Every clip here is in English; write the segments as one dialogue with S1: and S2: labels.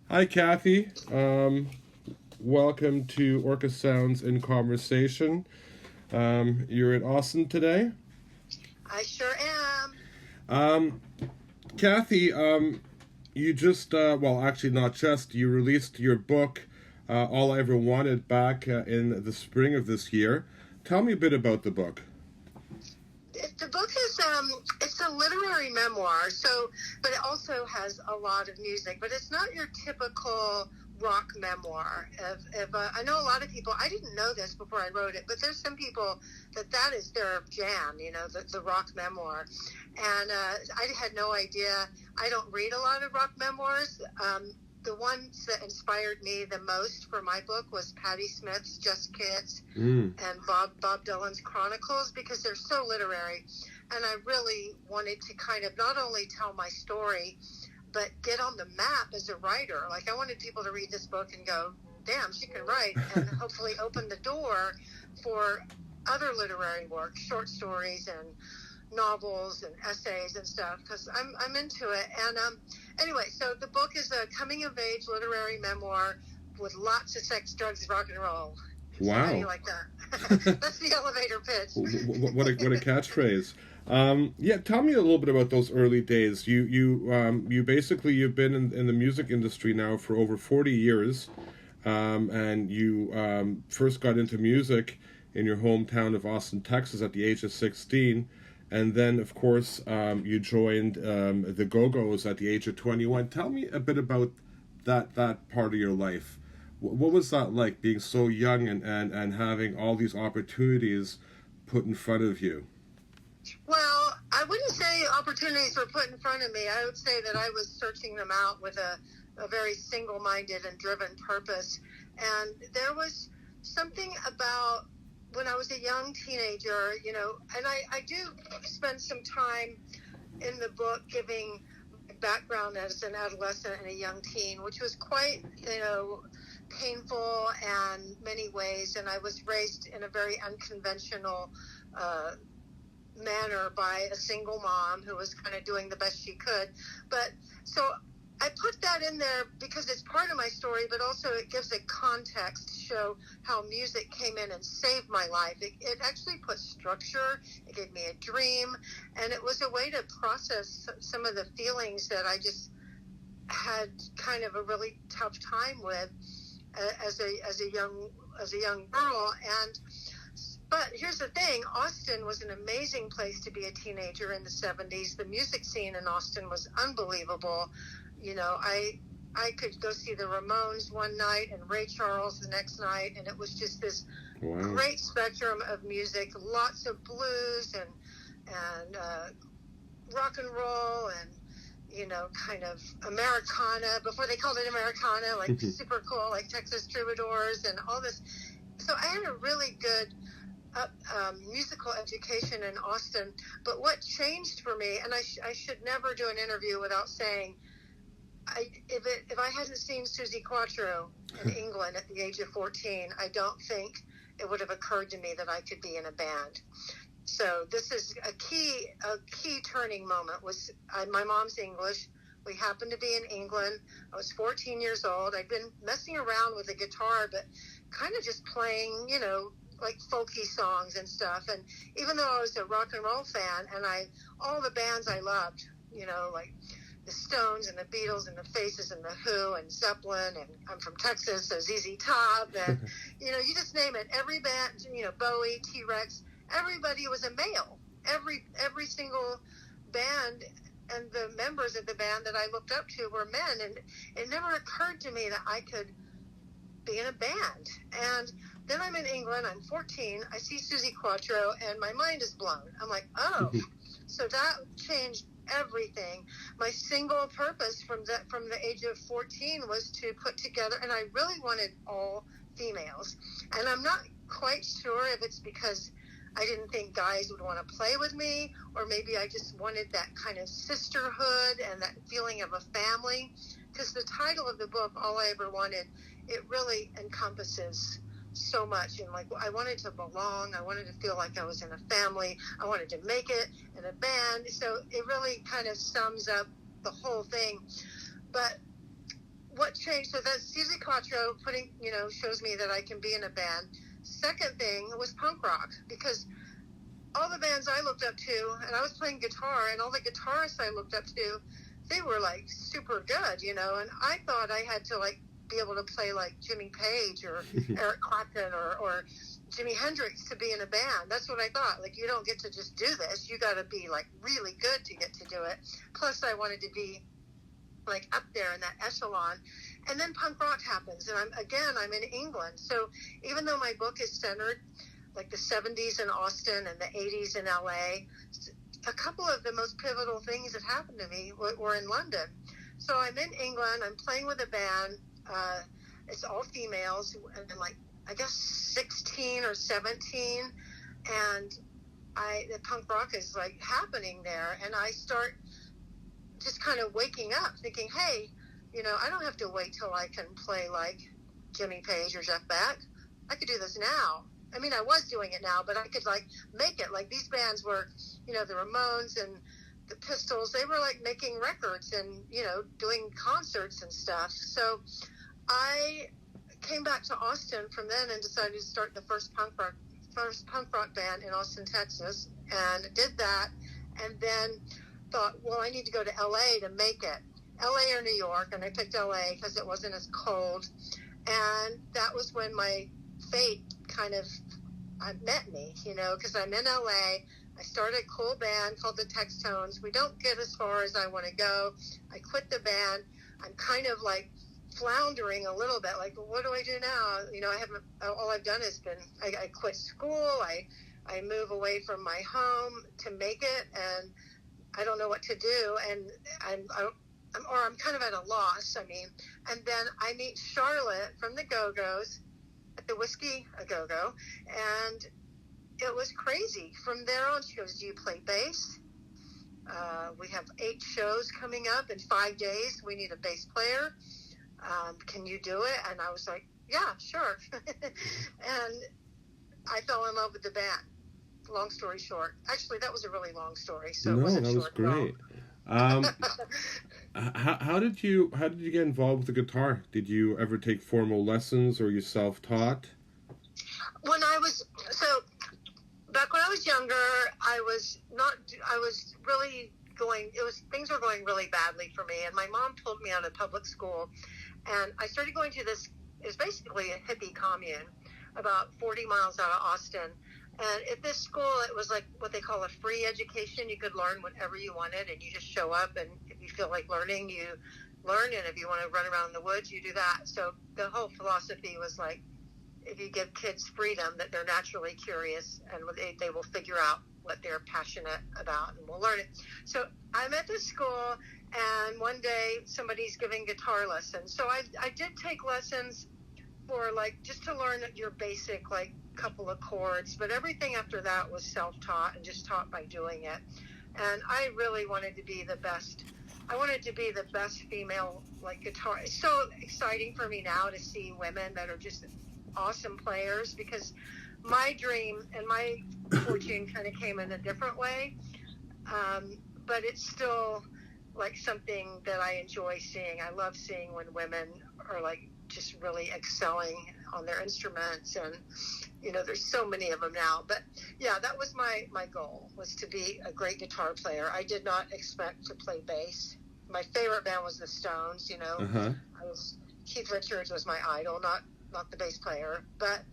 S1: Hi, Kathy. Welcome to Orca Sounds in Conversation. You're in Austin today.
S2: I sure am.
S1: Um, Kathy, you just, well, actually, not just, you released your book, All I Ever Wanted, back in the spring of this year. Tell me a bit about the book.
S2: The book is it's a literary memoir, but it also has a lot of music. But it's not your typical rock memoir. I know a lot of people. I didn't know this before I wrote it, but there's some people that is their jam. The rock memoir, and I had no idea. I don't read a lot of rock memoirs. The ones that inspired me the most for my book was Patti Smith's Just Kids and Bob Dylan's Chronicles, because they're so literary. And I really wanted to kind of not only tell my story, but get on the map as a writer. Like, I wanted people to read this book and go, damn, she can write, and hopefully open the door for other literary work, short stories and novels and essays and stuff, because I'm into it. And anyway, so the book is a coming-of-age literary memoir with lots of sex, drugs, rock and roll.
S1: Wow.
S2: So how do you like that? That's the elevator pitch.
S1: What a catchphrase. Yeah, tell me a little bit about those early days. You basically, you've been in the music industry now for over 40 years, and you first got into music in your hometown of Austin, Texas at the age of 16. And then, of course, you joined the Go-Go's at the age of 21. Tell me a bit about that part of your life. What was that like, being so young and having all these opportunities put in front of you?
S2: Well, I wouldn't say opportunities were put in front of me. I would say that I was searching them out with a very single-minded and driven purpose. And there was something about when I was a young teenager, and I do spend some time in the book giving background as an adolescent and a young teen, which was quite, painful in many ways. And I was raised in a very unconventional manner by a single mom who was kind of doing the best she could. But so I put that in there because it's part of my story, but also it gives a context to show how music came in and saved my life. It actually put structure. It gave me a dream, and it was a way to process some of the feelings that I just had kind of a really tough time with as a young girl. But here's the thing, Austin was an amazing place to be a teenager in the 70s. The music scene in Austin was unbelievable. I could go see the Ramones one night and Ray Charles the next night, and it was just this great spectrum of music, lots of blues and rock and roll and, kind of Americana, before they called it Americana, like super cool, like Texas Troubadours and all this. So I had a really good musical education in Austin. But what changed for me, and I should never do an interview without saying, if I hadn't seen Suzi Quatro in England at the age of 14, I don't think it would have occurred to me that I could be in a band. So this is a key turning moment. My mom's English. We happened to be in England. I was 14 years old. I'd been messing around with a guitar, but kind of just playing, like folky songs and stuff. And even though I was a rock and roll fan, and all the bands I loved, like the Stones and the Beatles and the Faces and the Who and Zeppelin, and I'm from Texas, so ZZ Top, and you just name it. Every band, Bowie, T-Rex, everybody was a male. Every single band and the members of the band that I looked up to were men, and it never occurred to me that I could be in a band. And then I'm in England, I'm 14, I see Suzi Quatro, and my mind is blown. I'm like, oh, so that changed everything. My single purpose from the age of 14 was to put together, and I really wanted all females. And I'm not quite sure if it's because I didn't think guys would want to play with me, or maybe I just wanted that kind of sisterhood and that feeling of a family. Because the title of the book, All I Ever Wanted, it really encompasses so much. And like, I wanted to belong. I wanted to feel like I was in a family. I wanted to make it in a band. So it really kind of sums up the whole thing. But what changed. So that's Susie Quattro shows me that I can be in a band. Second thing was punk rock, because all the bands I looked up to, and I was playing guitar, and all the guitarists I looked up to, they were like super good, and I thought I had to like be able to play like Jimmy Page or Eric Clapton or Jimi Hendrix to be in a band. That's what I thought. Like, you don't get to just do this. You got to be like really good to get to do it. Plus, I wanted to be like up there in that echelon. And then punk rock happens, and I'm in England. So even though my book is centered like the 70s in Austin and the 80s in LA, a couple of the most pivotal things that happened to me were in London. So I'm in England. I'm playing with a band. It's all females, and like I guess 16 or 17, and the punk rock is like happening there, and I start just kind of waking up, thinking, hey, I don't have to wait till I can play like Jimmy Page or Jeff Beck. I could do this now. I mean, I was doing it now, but I could like make it. Like, these bands were, the Ramones and the Pistols, they were like making records and, doing concerts and stuff. So I came back to Austin from then and decided to start the first punk rock band in Austin, Texas, and did that, and then thought, well, I need to go to LA to make it. LA or New York, and I picked LA because it wasn't as cold, and that was when my fate kind of met me, because I'm in LA. I started a cool band called the Textones. We don't get as far as I want to go. I quit the band. I'm kind of like floundering a little bit, like, what do I do now? I haven't, all I've done is I quit school. I move away from my home to make it, and I don't know what to do, and I'm kind of at a loss. And then I meet Charlotte from the Go-Go's at the Whiskey A Go-Go, and it was crazy. From there on, she goes, do you play bass? We have 8 shows coming up in 5 days. We need a bass player. Can you do it? And I was like, yeah, sure. And I fell in love with the band. Long story short. Actually, that was a really long story. So
S1: no,
S2: it wasn't
S1: that was great. How did you get involved with the guitar? Did you ever take formal lessons, or you self-taught?
S2: Back when I was younger, things were going really badly for me, and my mom pulled me out of public school, and I started going to this, it was basically a hippie commune about 40 miles out of Austin. And at this school, it was like what they call a free education. You could learn whatever you wanted, and you just show up, and if you feel like learning, you learn, and if you want to run around in the woods, you do that. So the whole philosophy was like, if you give kids freedom, that they're naturally curious, and they will figure out what they're passionate about, and will learn it. So I'm at this school, and one day somebody's giving guitar lessons. So I did take lessons for like just to learn your basic like couple of chords, but everything after that was self-taught and just taught by doing it. And I really wanted to be the best. I wanted to be the best female like guitar. It's so exciting for me now to see women that are just awesome players, because my dream and my fortune kind of came in a different way, but it's still like something that I enjoy seeing. I love seeing when women are like just really excelling on their instruments, and there's so many of them now. But yeah, that was my goal, was to be a great guitar player. I did not expect to play bass. My favorite band was the Stones. Keith Richards was my idol, not the bass player. But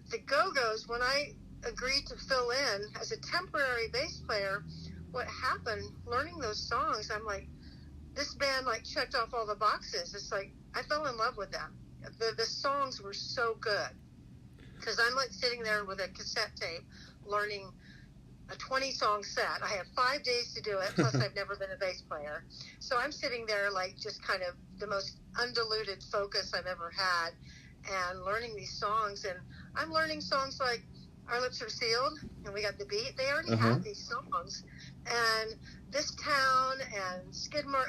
S2: the Go-Go's, when I agreed to fill in as a temporary bass player, what happened, learning those songs, I'm like, this band like checked off all the boxes. It's like I fell in love with them. The songs were so good, because I'm like sitting there with a cassette tape learning a 20-song set. I have 5 days to do it, plus I've never been a bass player. So I'm sitting there like just kind of the most undiluted focus I've ever had, and learning these songs. And I'm learning songs like Our Lips Are Sealed, and We Got the Beat. They already had these songs. And This Town and Skidmore,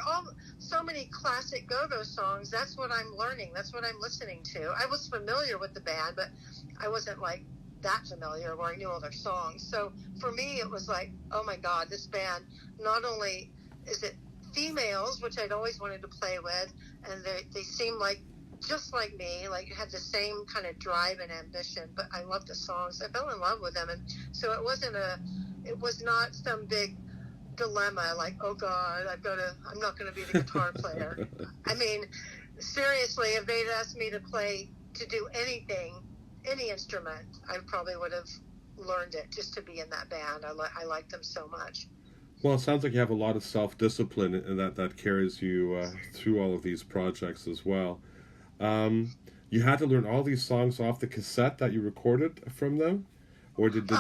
S2: so many classic Go-Go songs. That's what I'm learning. That's what I'm listening to. I was familiar with the band, but I wasn't like that familiar where I knew all their songs. So for me, it was like, oh my God, this band, not only is it females, which I'd always wanted to play with, and they seemed like just like me, like had the same kind of drive and ambition. But I loved the songs. I fell in love with them, and so it was not some big dilemma like, oh God, I'm not going to be the guitar player. I mean, seriously, if they'd asked me to do anything, any instrument, I probably would have learned it just to be in that band. I like them so much.
S1: Well, it sounds like you have a lot of self-discipline, and that carries you through all of these projects as well. You had to learn all these songs off the cassette that you recorded from them, or did they?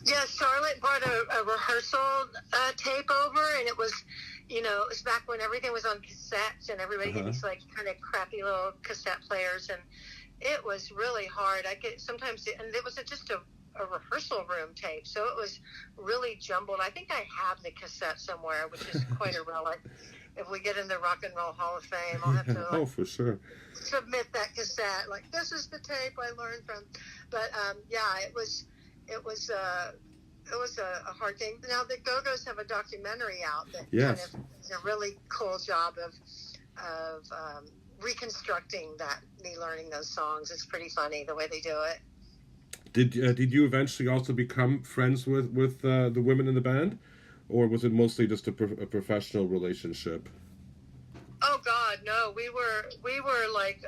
S2: Yeah, Charlotte brought a rehearsal tape over, and it was, it was back when everything was on cassettes, and everybody had these like kind of crappy little cassette players, and it was really hard. And it was just a rehearsal room tape, so it was really jumbled. I think I have the cassette somewhere, which is quite a relic. If we get in the Rock and Roll Hall of Fame, I'll have to
S1: for sure
S2: submit that cassette. Like, this is the tape I learned from. But it was a hard thing. Now the Go-Go's have a documentary out that kind of does a really cool job of reconstructing me learning those songs. It's pretty funny the way they do it.
S1: Did you eventually also become friends with the women in the band, or was it mostly just a professional relationship?
S2: Oh God, no. We were like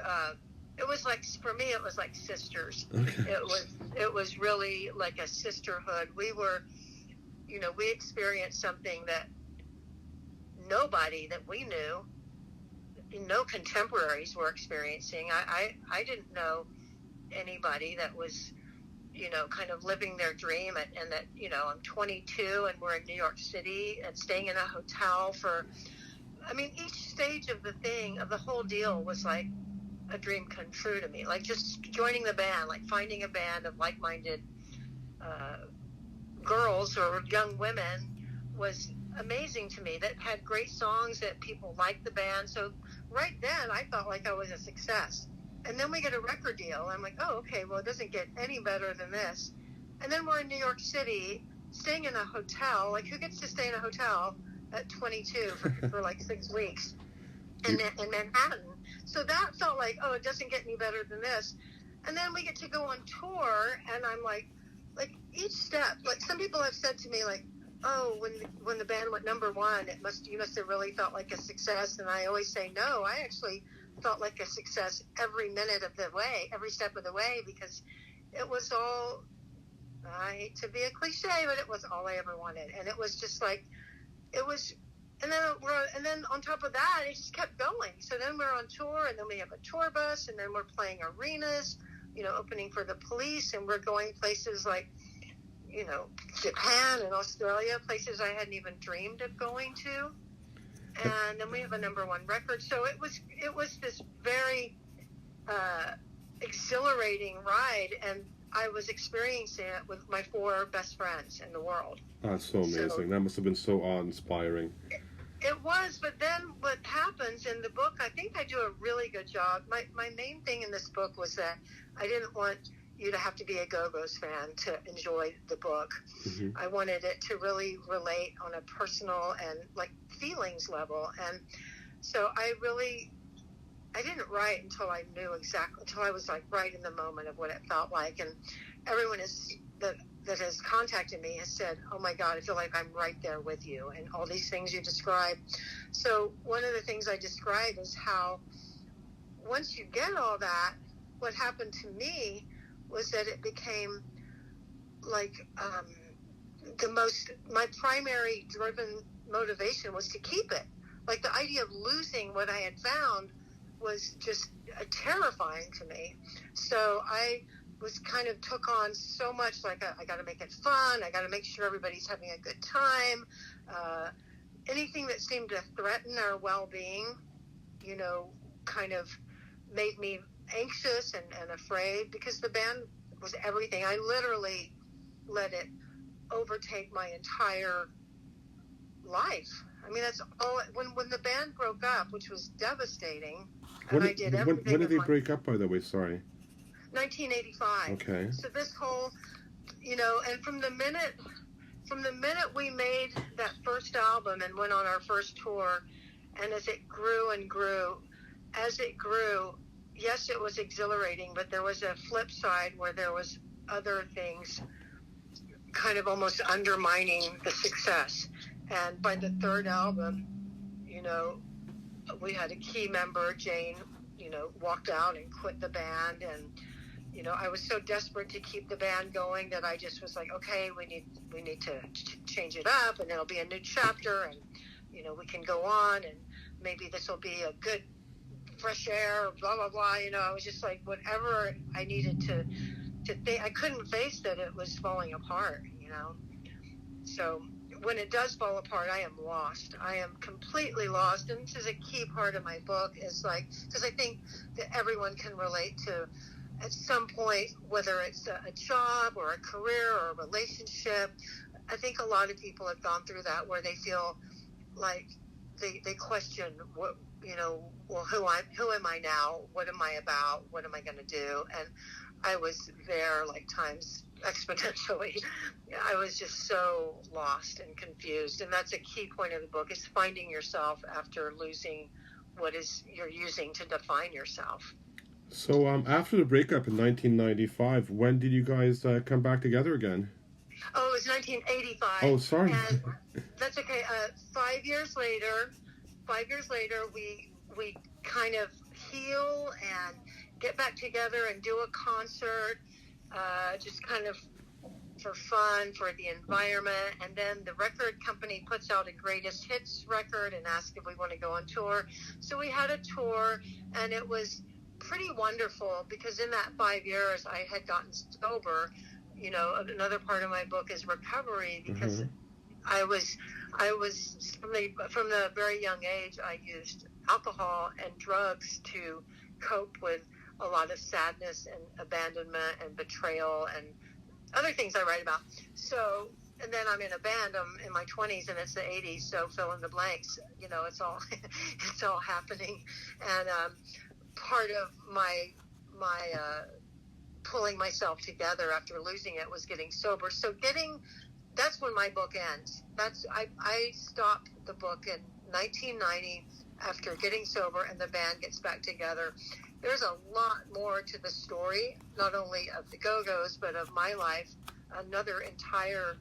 S2: it was like, for me it was like sisters. Okay. It was really like a sisterhood. We were, we experienced something that nobody that we knew, no contemporaries were experiencing. I didn't know anybody that was kind of living their dream, and that, I'm 22 and we're in New York City and staying in a hotel each stage of the whole deal was like a dream come true to me. Like just joining the band, like finding a band of like-minded girls or young women was amazing to me, that had great songs, that people liked the band. So right then I felt like I was a success. And then we get a record deal. I'm like, oh, okay, well, it doesn't get any better than this. And then we're in New York City, staying in a hotel. Like, who gets to stay in a hotel at 22 for like 6 weeks in Manhattan? So that felt like, oh, it doesn't get any better than this. And then we get to go on tour, and I'm like each step, like some people have said to me, like, oh, when the band went number one, you must have really felt like a success. And I always say, no, I actually felt like a success every minute of the way, every step of the way, because it was all, I hate to be a cliche, but it was all I ever wanted. And it was just like, it was, and then on top of that, it just kept going. So then we're on tour, and then we have a tour bus, and then we're playing arenas, opening for the Police, and we're going places like, Japan and Australia, places I hadn't even dreamed of going to. And then we have a number one record. So it was this very exhilarating ride, and I was experiencing it with my 4 best friends in the world.
S1: That's so amazing. So, that must have been so awe-inspiring.
S2: It was, but then what happens in the book, I think I do a really good job. My main thing in this book was that I didn't want you to have to be a Go-Go's fan to enjoy the book. Mm-hmm. I wanted it to really relate on a personal and like feelings level. And so I didn't write until I knew exactly, until I was like right in the moment of what it felt like. And everyone that has contacted me has said, oh my God, I feel like I'm right there with you, and all these things you describe. So one of the things I describe is how once you get all that, what happened to me was that it became like my primary driven motivation was to keep it. Like the idea of losing what I had found was just terrifying to me. So I was kind of took on so much, like I got to make it fun. I got to make sure everybody's having a good time. Anything that seemed to threaten our well-being, kind of made me anxious and afraid, because the band was everything. I literally let it overtake my entire life. I mean, that's all. When the band broke up, which was devastating, and I did everything.
S1: When did they break up, by the way? Sorry.
S2: 1985.
S1: Okay.
S2: So this whole, and from the minute we made that first album and went on our first tour, And as it grew and grew, yes, it was exhilarating, but there was a flip side where there was other things kind of almost undermining the success. And by the third album, we had a key member, Jane, walked out and quit the band. And, I was so desperate to keep the band going that I just was like, okay, we need to change it up, and it'll be a new chapter, and, we can go on, and maybe this will be a good fresh air, blah, blah, blah. I was just like, whatever I needed to think. I couldn't face that it was falling apart, So when it does fall apart, I am lost. I am completely lost. And this is a key part of my book, is like, because I think that everyone can relate to, at some point, whether it's a job or a career or a relationship. I think a lot of people have gone through that, where they feel like they question what, well, who am I now? What am I about? What am I going to do? And I was there like times exponentially. I was just so lost and confused. And that's a key point of the book, is finding yourself after losing what is you're using to define yourself.
S1: So after the breakup in 1995, when did you guys come back together again?
S2: Oh, it was 1985.
S1: Oh, sorry.
S2: And that's okay. 5 years later, we kind of heal and get back together and do a concert, just kind of for fun, for the environment. And then the record company puts out a greatest hits record and asks if we want to go on tour. So we had a tour, and it was pretty wonderful, because in that 5 years I had gotten sober. Another part of my book is recovery, because I was from the very young age, I used alcohol and drugs to cope with a lot of sadness and abandonment and betrayal and other things I write about. So, and then I'm in a band. I'm in my 20s, and it's the 80s, so fill in the blanks. It's all it's all happening. And part of my pulling myself together after losing it was getting sober. So that's when my book ends. I stopped the book in 1990 after getting sober, and the band gets back together. There's a lot more to the story, not only of the Go-Go's, but of my life, another entire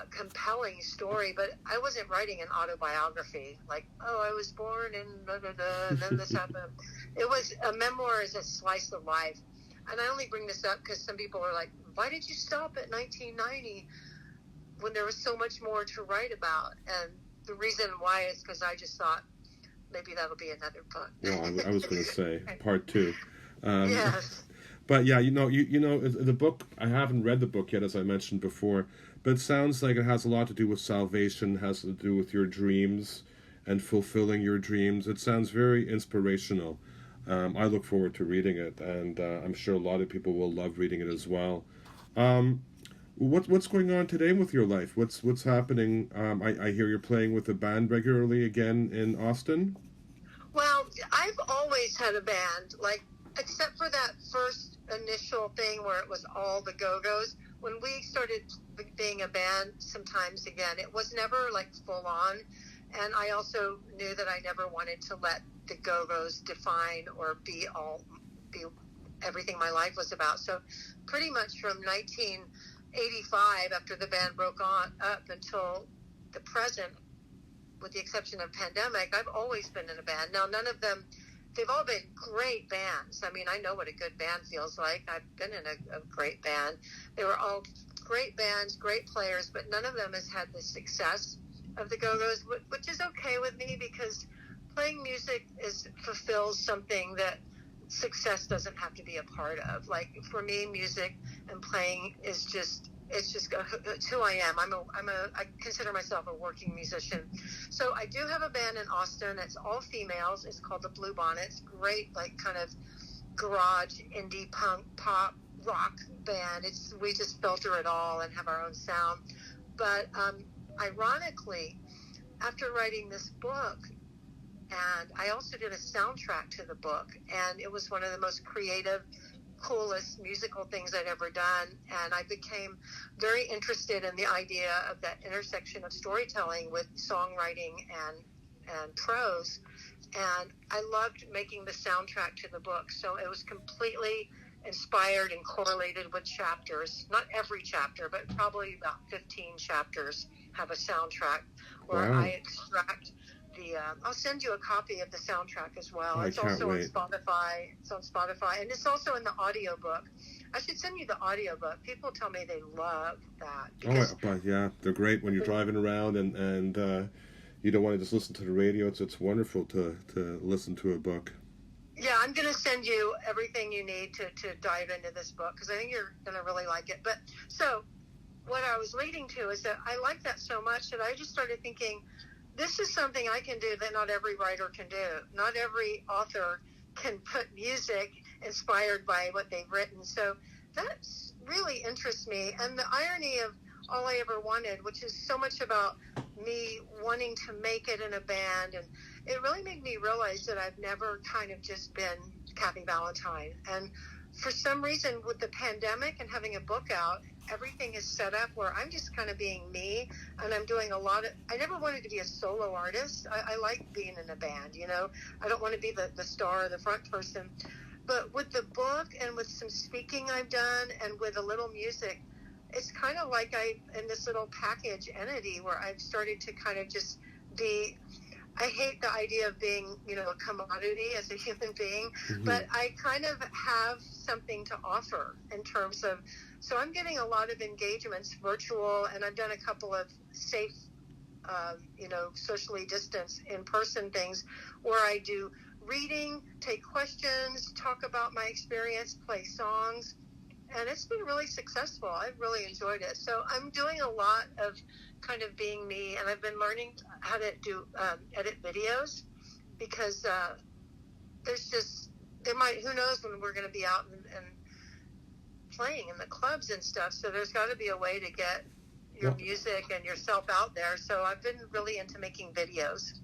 S2: compelling story. But I wasn't writing an autobiography, like, oh, I was born in blah, blah, blah, and then this happened. It was a memoir, is a slice of life. And I only bring this up because some people are like, why did you stop at 1990 when there was so much more to write about? And the reason why is because I just thought, maybe that'll be another book.
S1: Well, I was going to say part 2.
S2: Yes.
S1: But yeah, the book, I haven't read the book yet, as I mentioned before, but it sounds like it has a lot to do with salvation, has to do with your dreams and fulfilling your dreams. It sounds very inspirational. I look forward to reading it, and I'm sure a lot of people will love reading it as well. What's going on today with your life? What's happening? I hear you're playing with a band regularly again in Austin.
S2: Well, I've always had a band, like, except for that first initial thing where it was all the Go-Go's. When we started being a band, sometimes again, it was never like full on. And I also knew that I never wanted to let the Go-Go's define or be everything my life was about. So pretty much from 1985, after the band broke up until the present, with the exception of pandemic, I've always been in a band. Now, none of them, they've all been great bands. I mean, I know what a good band feels like. I've been in a great band. They were all great bands, great players, but none of them has had the success of the Go-Go's, which is okay with me, because playing music fulfills something that success doesn't have to be a part of. Like, for me, music and playing is just, it's who I am. I consider myself a working musician. So I do have a band in Austin. It's all females. It's called the Blue Bonnets. Great, like, kind of garage, indie, punk, pop, rock band. We just filter it all and have our own sound. But ironically, after writing this book, and I also did a soundtrack to the book, and it was one of the most creative, coolest musical things I'd ever done. And I became very interested in the idea of that intersection of storytelling with songwriting and and prose. And I loved making the soundtrack to the book. So it was completely inspired and correlated with chapters. Not every chapter, but probably about 15 chapters have a soundtrack where I extract the... I'll send you a copy of the soundtrack as well.
S1: Oh,
S2: it's also on Spotify. It's on Spotify. And it's also in the audiobook. I should send you the audiobook. People tell me they love that.
S1: But yeah, they're great when you're driving around and you don't want to just listen to the radio. It's wonderful to listen to a book.
S2: Yeah, I'm going to send you everything you need to dive into this book because I think you're going to really like it. But so what I was leading to is that I like that so much that I just started thinking, this is something I can do that not every writer can do. Not every author can put music inspired by what they've written. So that really interests me. And the irony of All I Ever Wanted, which is so much about me wanting to make it in a band, and it really made me realize that I've never kind of just been Kathy Valentine. And for some reason, with the pandemic and having a book out, everything is set up where I'm just kind of being me, and I'm doing a lot of... I never wanted to be a solo artist. I like being in a band, you know. I don't want to be the star or the front person. But with the book and with some speaking I've done and with a little music, it's kind of like in this little package entity where I've started to kind of just be... I hate the idea of being, you know, a commodity as a human being, but I kind of have something to offer in terms of... So I'm getting a lot of engagements virtual, and I've done a couple of safe, you know, socially distanced in-person things where I do reading, take questions, talk about my experience, play songs, and it's been really successful. I've really enjoyed it. So I'm doing a lot of kind of being me, and I've been learning how to do edit videos because who knows when we're going to be out and playing in the clubs and stuff. So there's got to be a way to get your music and yourself out there. So I've been really into making videos.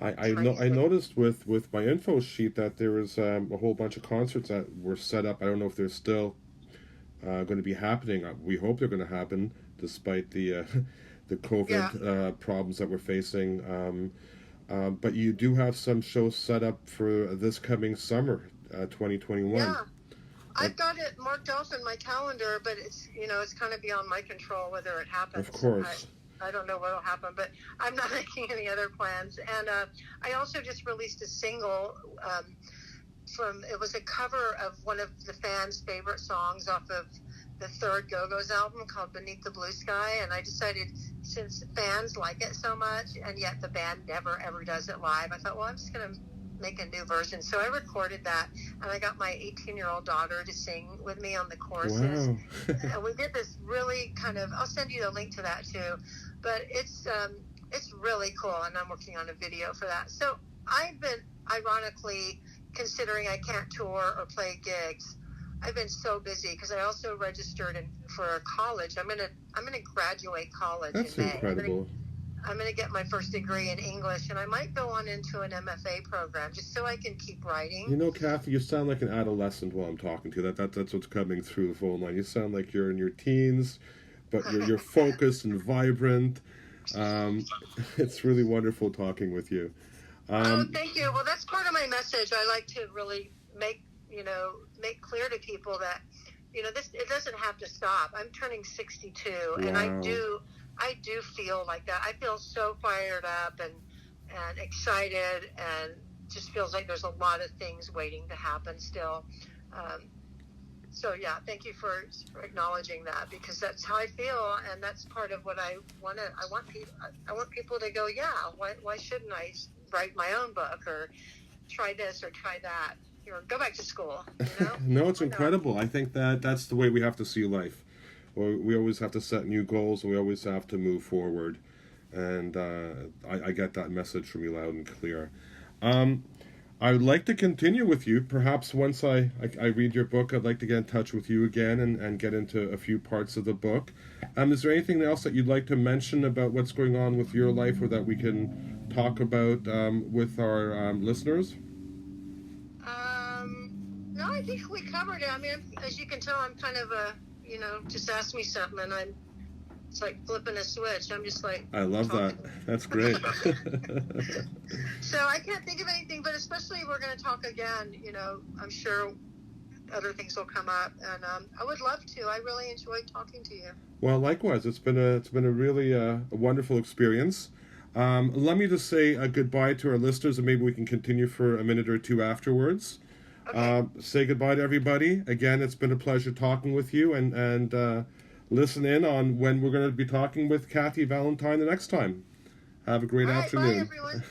S1: I noticed with my info sheet that there was a whole bunch of concerts that were set up. I don't know if they're still going to be happening. We hope they're going to happen despite the COVID problems that we're facing. But you do have some shows set up for this coming summer, 2021.
S2: Yeah, I've got it marked off in my calendar, but it's kind of beyond my control whether it happens.
S1: Of course.
S2: I don't know what will happen, but I'm not making any other plans. And I also just released a single it was a cover of one of the fans' favorite songs off of the third Go-Go's album called Beneath the Blue Sky. And I decided, since fans like it so much, and yet the band never, ever does it live, I thought, well, I'm just going to make a new version. So I recorded that, and I got my 18-year-old daughter to sing with me on the choruses. Wow. And we did this really kind of... I'll send you the link to that, too. But it's really cool, and I'm working on a video for that. So I've been, ironically, considering I can't tour or play gigs, I've been so busy because I also registered for college. I'm gonna graduate college in May.
S1: That's incredible.
S2: I'm gonna get my first degree in English, and I might go on into an MFA program just so I can keep writing.
S1: You know, Kathy, you sound like an adolescent while I'm talking to you. That's what's coming through the phone line. You sound like you're in your teens, but you're focused and vibrant. It's really wonderful talking with you.
S2: Thank you. Well, that's part of my message. I like to really make clear to people that, it doesn't have to stop. I'm turning 62, wow. And I do feel like that. I feel so fired up and excited, and just feels like there's a lot of things waiting to happen still. So yeah, thank you for acknowledging that, because that's how I feel, and that's part of what I want. I want people to go, yeah, why shouldn't I write my own book, or try this or try that, or go back to school,
S1: No, it's incredible. I think that's the way we have to see life. We always have to set new goals, and we always have to move forward. And I get that message from you loud and clear. I would like to continue with you. Perhaps once I read your book, I'd like to get in touch with you again and get into a few parts of the book. Is there anything else that you'd like to mention about what's going on with your life, or that we can talk about with our listeners?
S2: No, I think we covered it. I mean, as you can tell, I'm kind of just ask me something, and It's like flipping a switch. I'm just like,
S1: I love that. That's great.
S2: So I can't think of anything, but especially if we're going to talk again, you know, I'm sure other things will come up, and I would love to. I really enjoyed talking to you.
S1: Well, likewise, it's been a really a wonderful experience. Let me just say a goodbye to our listeners, and maybe we can continue for a minute or two afterwards.
S2: Okay.
S1: Say goodbye to everybody. Again, it's been a pleasure talking with you, and listen in on when we're going to be talking with Kathy Valentine the next time. Have a great
S2: All right,
S1: afternoon.
S2: bye, everyone.